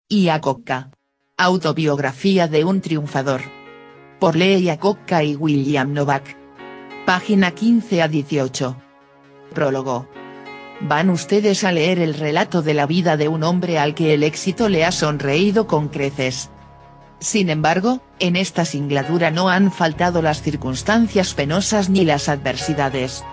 Iacocca. Autobiografía de un triunfador. Por Lee Iacocca y William Novak. Página 15 a 18. Prólogo. Van ustedes a leer el relato de la vida de un hombre al que el éxito le ha sonreído con creces. Sin embargo, en esta singladura no han faltado las circunstancias penosas ni las adversidades.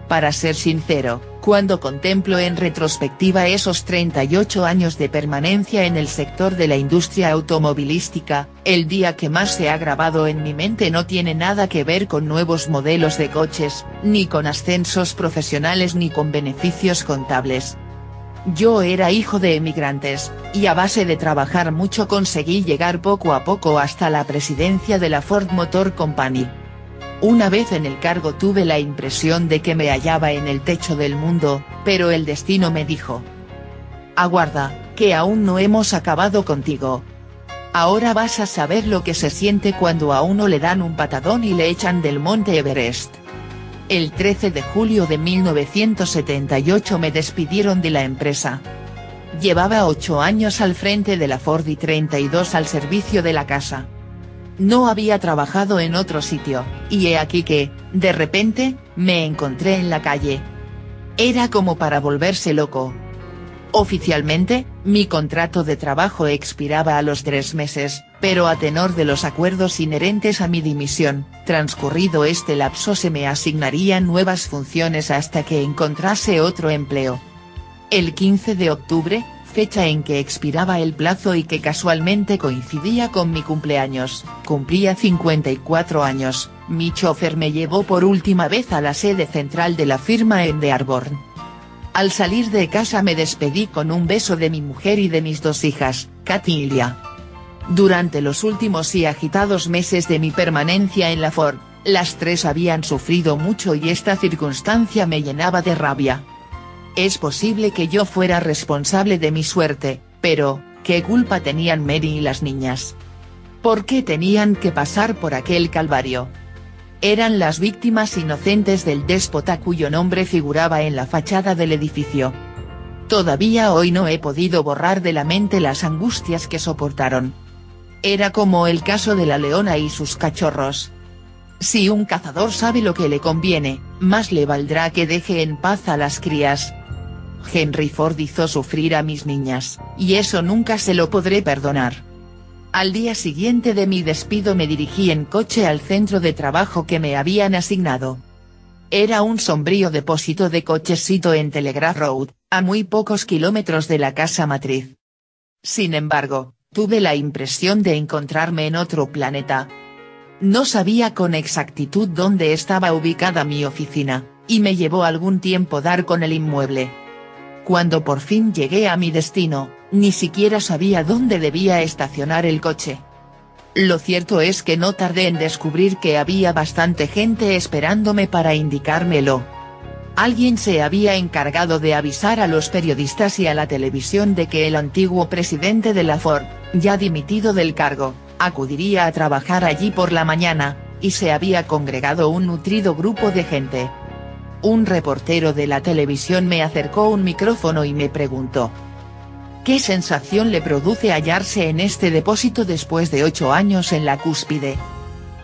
Para ser sincero, cuando contemplo en retrospectiva esos 38 años de permanencia en el sector de la industria automovilística, el día que más se ha grabado en mi mente no tiene nada que ver con nuevos modelos de coches, ni con ascensos profesionales ni con beneficios contables. Yo era hijo de emigrantes, y a base de trabajar mucho conseguí llegar poco a poco hasta la presidencia de la Ford Motor Company. Una vez en el cargo tuve la impresión de que me hallaba en el techo del mundo, pero el destino me dijo: aguarda, que aún no hemos acabado contigo. Ahora vas a saber lo que se siente cuando a uno le dan un patadón y le echan del monte Everest. El 13 de julio de 1978 me despidieron de la empresa. Llevaba 8 años al frente de la Ford y 32 al servicio de la casa. No había trabajado en otro sitio, y he aquí que, de repente, me encontré en la calle. Era como para volverse loco. Oficialmente, mi contrato de trabajo expiraba a los 3 meses, pero a tenor de los acuerdos inherentes a mi dimisión, transcurrido este lapso se me asignarían nuevas funciones hasta que encontrase otro empleo. El 15 de octubre, fecha en que expiraba el plazo y que casualmente coincidía con mi cumpleaños, cumplía 54 años, mi chofer me llevó por última vez a la sede central de la firma en Dearborn. Al salir de casa me despedí con un beso de mi mujer y de mis 2 hijas, Katy y Lia. Durante los últimos y agitados meses de mi permanencia en la Ford, las 3 habían sufrido mucho y esta circunstancia me llenaba de rabia. Es posible que yo fuera responsable de mi suerte, pero, ¿qué culpa tenían Mary y las niñas? ¿Por qué tenían que pasar por aquel calvario? Eran las víctimas inocentes del déspota cuyo nombre figuraba en la fachada del edificio. Todavía hoy no he podido borrar de la mente las angustias que soportaron. Era como el caso de la leona y sus cachorros. Si un cazador sabe lo que le conviene, más le valdrá que deje en paz a las crías. Henry Ford hizo sufrir a mis niñas, y eso nunca se lo podré perdonar. Al día siguiente de mi despido me dirigí en coche al centro de trabajo que me habían asignado. Era un sombrío depósito de coches situado en Telegraph Road, a muy pocos kilómetros de la casa matriz. Sin embargo, tuve la impresión de encontrarme en otro planeta. No sabía con exactitud dónde estaba ubicada mi oficina, y me llevó algún tiempo dar con el inmueble. Cuando por fin llegué a mi destino, ni siquiera sabía dónde debía estacionar el coche. Lo cierto es que no tardé en descubrir que había bastante gente esperándome para indicármelo. Alguien se había encargado de avisar a los periodistas y a la televisión de que el antiguo presidente de la Ford, ya dimitido del cargo, acudiría a trabajar allí por la mañana, y se había congregado un nutrido grupo de gente. Un reportero de la televisión me acercó un micrófono y me preguntó: ¿qué sensación le produce hallarse en este depósito después de 8 años en la cúspide?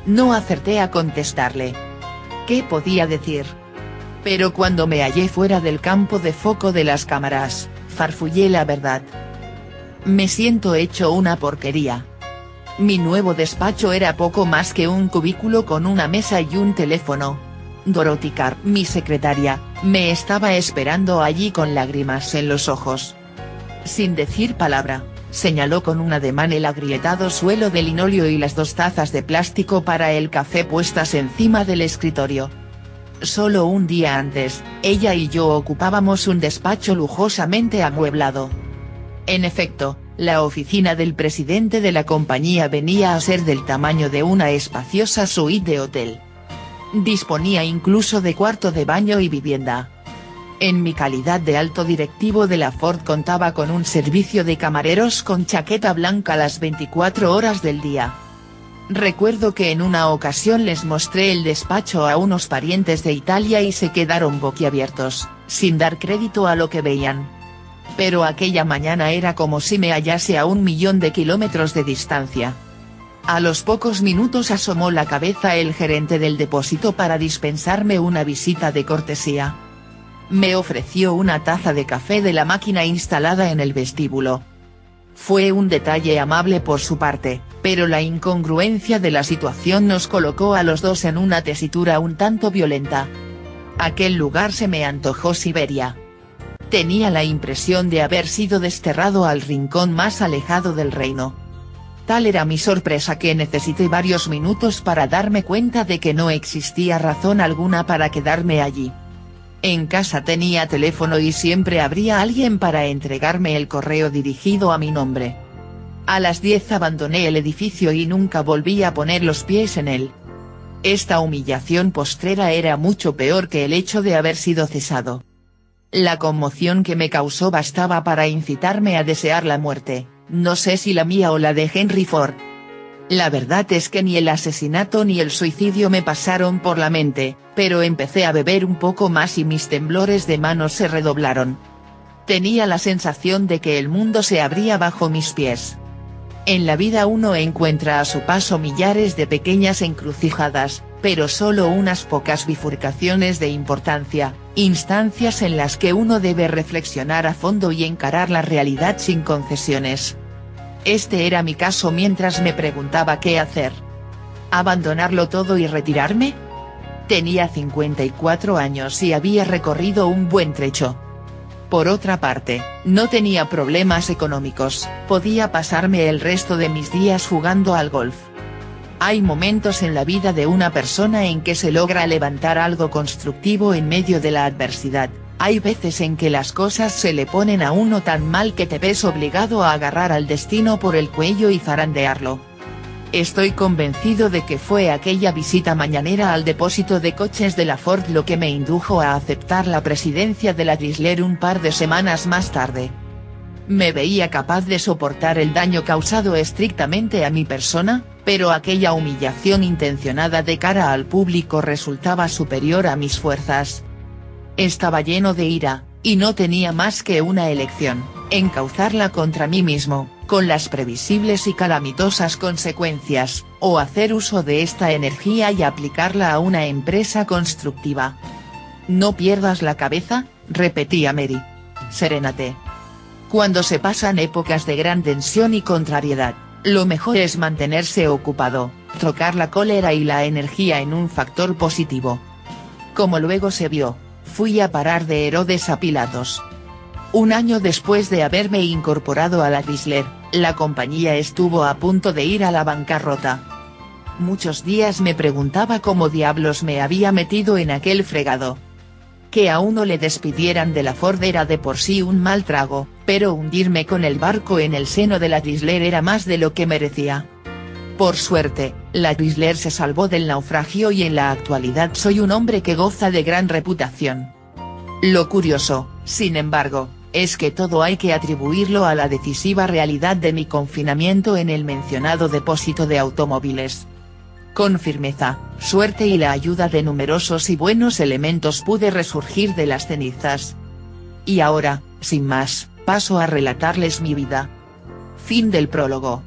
No acerté a contestarle. ¿Qué podía decir? Pero cuando me hallé fuera del campo de foco de las cámaras, farfullé la verdad. Me siento hecho una porquería. Mi nuevo despacho era poco más que un cubículo con una mesa y un teléfono. Dorothy Carr, mi secretaria, me estaba esperando allí con lágrimas en los ojos. Sin decir palabra, señaló con un ademán el agrietado suelo de linóleo y las 2 tazas de plástico para el café puestas encima del escritorio. Solo un día antes, ella y yo ocupábamos un despacho lujosamente amueblado. En efecto, la oficina del presidente de la compañía venía a ser del tamaño de una espaciosa suite de hotel. Disponía incluso de cuarto de baño y vivienda. En mi calidad de alto directivo de la Ford contaba con un servicio de camareros con chaqueta blanca las 24 horas del día. Recuerdo que en una ocasión les mostré el despacho a unos parientes de Italia y se quedaron boquiabiertos, sin dar crédito a lo que veían. pero aquella mañana era como si me hallase a 1.000.000 de kilómetros de distancia. A los pocos minutos asomó la cabeza el gerente del depósito para dispensarme una visita de cortesía. Me ofreció una taza de café de la máquina instalada en el vestíbulo. Fue un detalle amable por su parte, pero la incongruencia de la situación nos colocó a los dos en una tesitura un tanto violenta. Aquel lugar se me antojó Siberia. Tenía la impresión de haber sido desterrado al rincón más alejado del reino. Tal era mi sorpresa que necesité varios minutos para darme cuenta de que no existía razón alguna para quedarme allí. En casa tenía teléfono y siempre habría alguien para entregarme el correo dirigido a mi nombre. A las 10 abandoné el edificio y nunca volví a poner los pies en él. Esta humillación postrera era mucho peor que el hecho de haber sido cesado. La conmoción que me causó bastaba para incitarme a desear la muerte, no sé si la mía o la de Henry Ford. La verdad es que ni el asesinato ni el suicidio me pasaron por la mente, pero empecé a beber un poco más y mis temblores de manos se redoblaron. Tenía la sensación de que el mundo se abría bajo mis pies. En la vida uno encuentra a su paso millares de pequeñas encrucijadas, pero solo unas pocas bifurcaciones de importancia, instancias en las que uno debe reflexionar a fondo y encarar la realidad sin concesiones. Este era mi caso mientras me preguntaba qué hacer. ¿Abandonarlo todo y retirarme? Tenía 54 años y había recorrido un buen trecho. Por otra parte, no tenía problemas económicos, podía pasarme el resto de mis días jugando al golf. Hay momentos en la vida de una persona en que se logra levantar algo constructivo en medio de la adversidad. Hay veces en que las cosas se le ponen a uno tan mal que te ves obligado a agarrar al destino por el cuello y zarandearlo. Estoy convencido de que fue aquella visita mañanera al depósito de coches de la Ford lo que me indujo a aceptar la presidencia de la Chrysler un par de semanas más tarde. Me veía capaz de soportar el daño causado estrictamente a mi persona, pero aquella humillación intencionada de cara al público resultaba superior a mis fuerzas. Estaba lleno de ira, y no tenía más que una elección, encauzarla contra mí mismo, con las previsibles y calamitosas consecuencias, o hacer uso de esta energía y aplicarla a una empresa constructiva. «No pierdas la cabeza», repetía Mary. «Serénate. Cuando se pasan épocas de gran tensión y contrariedad, lo mejor es mantenerse ocupado, trocar la cólera y la energía en un factor positivo». Como luego se vio, fui a parar de Herodes a Pilatos. Un año después de haberme incorporado a la Chrysler, la compañía estuvo a punto de ir a la bancarrota. Muchos días me preguntaba cómo diablos me había metido en aquel fregado. Que a uno le despidieran de la Ford era de por sí un mal trago, pero hundirme con el barco en el seno de la Chrysler era más de lo que merecía. Por suerte, la Chrysler se salvó del naufragio y en la actualidad soy un hombre que goza de gran reputación. Lo curioso, sin embargo, es que todo hay que atribuirlo a la decisiva realidad de mi confinamiento en el mencionado depósito de automóviles. Con firmeza, suerte y la ayuda de numerosos y buenos elementos pude resurgir de las cenizas. Y ahora, sin más, paso a relatarles mi vida. Fin del prólogo.